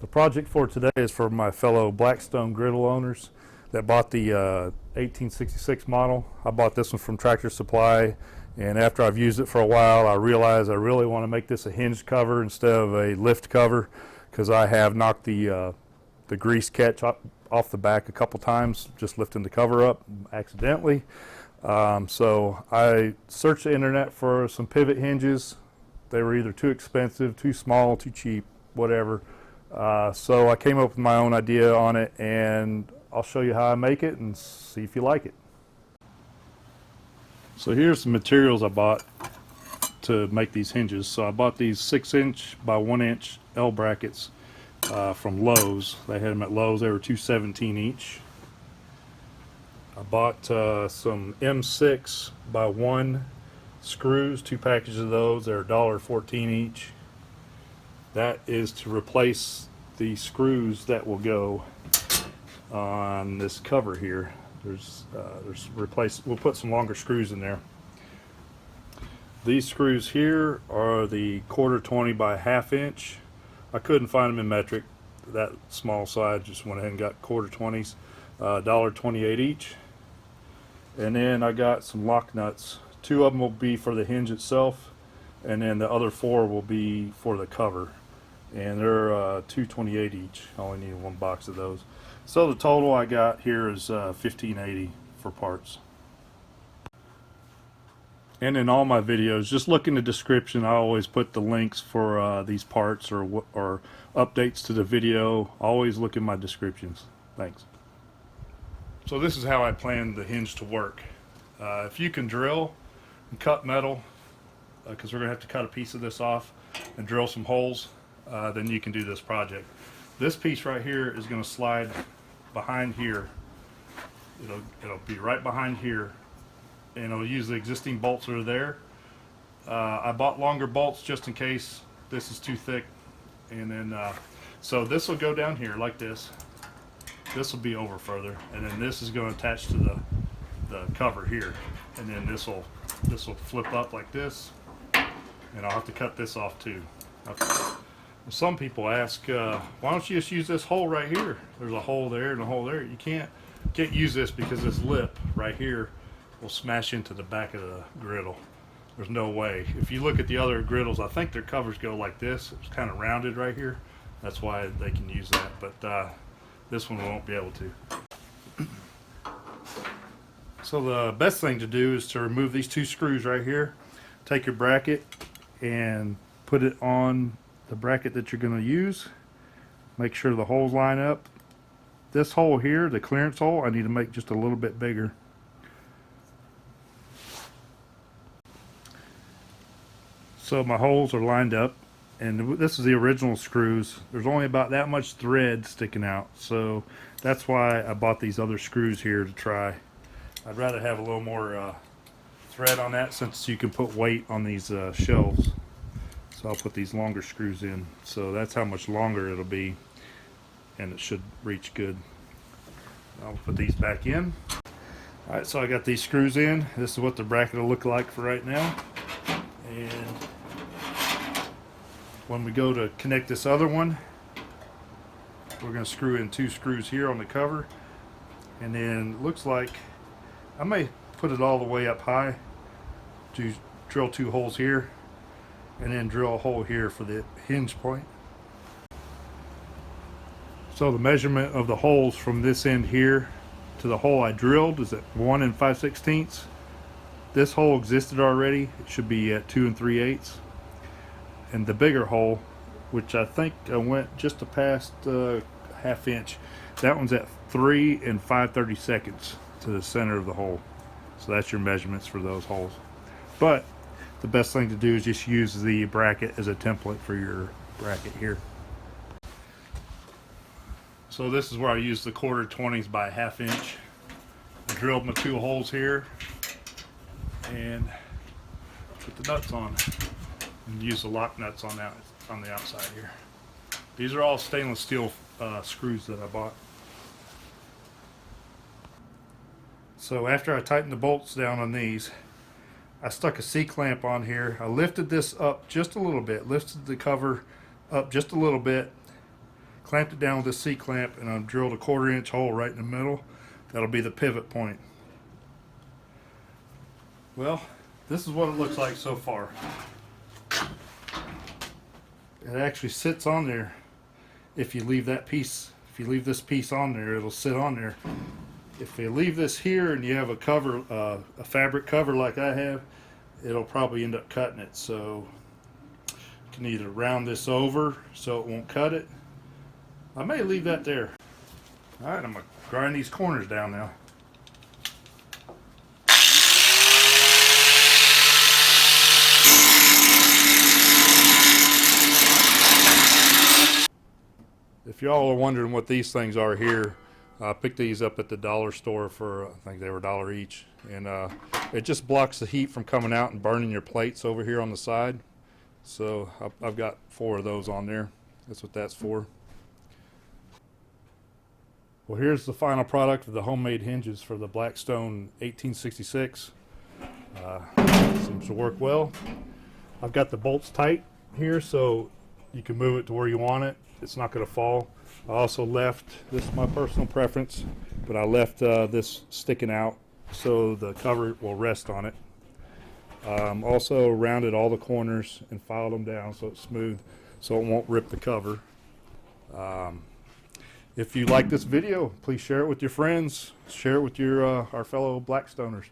The project for today is for my fellow Blackstone Griddle owners that bought the 1866 model. I bought this one from Tractor Supply, and after I've used it for a while, I realized I really want to make this a hinge cover instead of a lift cover, because I have knocked the grease catch off the back a couple times just lifting the cover up accidentally. So I searched the internet for some pivot hinges. They were either too expensive, too small, too cheap, whatever. So I came up with my own idea on it, and I'll show you how I make it and see if you like it. So here's the materials I bought to make these hinges. So I bought these 6" by 1" L brackets from Lowe's. They had them at Lowe's. They were $2.17 each. I bought some M6 by 1 screws, 2 packages of those. They're $1.14 each. That is to replace the screws that will go on this cover here. We'll put some longer screws in there. These screws here are the 1/4 by 1/2". I couldn't find them in metric that small, so I just went ahead and got 1/4, $1.28 each. And then I got some lock nuts. 2 of them will be for the hinge itself, and then the other 4 will be for the cover, and they're $2.28 each. I only need 1 box of those. So the total I got here is $15.80 for parts. And in all my videos, just look in the description. I always put the links for these parts or updates to the video. Always look in my descriptions. Thanks. So this is how I plan the hinge to work. If you can drill and cut metal, because we're going to have to cut a piece of this off and drill some holes, then you can do this project. This piece right here is going to slide behind here. It'll be right behind here, and it'll use the existing bolts that are there. I bought longer bolts just in case this is too thick, and then so this will go down here like this. This will be over further, and then this is going to attach to the cover here, and then this will flip up like this, and I'll have to cut this off too. Some people ask, why don't you just use this hole right here? There's a hole there and a hole there. You can't use this because this lip right here will smash into the back of the griddle. There's no way. If you look at the other griddles, I think their covers go like this. It's kind of rounded right here. That's why they can use that, but this one won't be able to. So the best thing to do is to remove these 2 screws right here. Take your bracket and put it on the bracket that you're going to use. Make sure the holes line up. This hole here, the clearance hole, I need to make just a little bit bigger. So my holes are lined up, and this is the original screws. There's only about that much thread sticking out, so that's why I bought these other screws here to try. I'd rather have a little more thread on that, since you can put weight on these shelves. So I'll put these longer screws in, so that's how much longer it'll be, and it should reach good. I'll put these back in. Alright, so I got these screws in. This is what the bracket will look like for right now. And when we go to connect this other one, we're going to screw in 2 screws here on the cover, and then it looks like I may put it all the way up high to drill 2 holes here, and then drill a hole here for the hinge point. So the measurement of the holes from this end here to the hole I drilled is at 1 5/16. This hole existed already. It should be at 2 3/8. And the bigger hole, which I think went just past 1/2 inch, that one's at 3 5/32 to the center of the hole. So that's your measurements for those holes. But the best thing to do is just use the bracket as a template for your bracket here. So this is where I use the 1/4 by 1/2 inch. I drilled my 2 holes here and put the nuts on, and use the lock nuts on the outside here. These are all stainless steel screws that I bought. So after I tightened the bolts down on these, I stuck a C-clamp on here. I lifted this up just a little bit, lifted the cover up just a little bit, clamped it down with this C-clamp, and I've drilled a 1/4 inch hole right in the middle. That'll be the pivot point. Well, this is what it looks like so far. It actually sits on there. If you leave that piece, if you leave this piece on there, it'll sit on there. If you leave this here and you have a cover, a fabric cover like I have, it'll probably end up cutting it. So you can either round this over so it won't cut it. I may leave that there. All right, I'm gonna grind these corners down now. If y'all are wondering what these things are here, I picked these up at the dollar store for, I think they were $1 each. And it just blocks the heat from coming out and burning your plates over here on the side. So I've got 4 of those on there. That's what that's for. Well, here's the final product of the homemade hinges for the Blackstone 1866. Seems to work well. I've got the bolts tight here so you can move it to where you want it. It's not going to fall. I also left, this is my personal preference, but I left this sticking out so the cover will rest on it. Also rounded all the corners and filed them down so it's smooth, so it won't rip the cover. If you like this video, please share it with your friends, share it with your our fellow Blackstoners.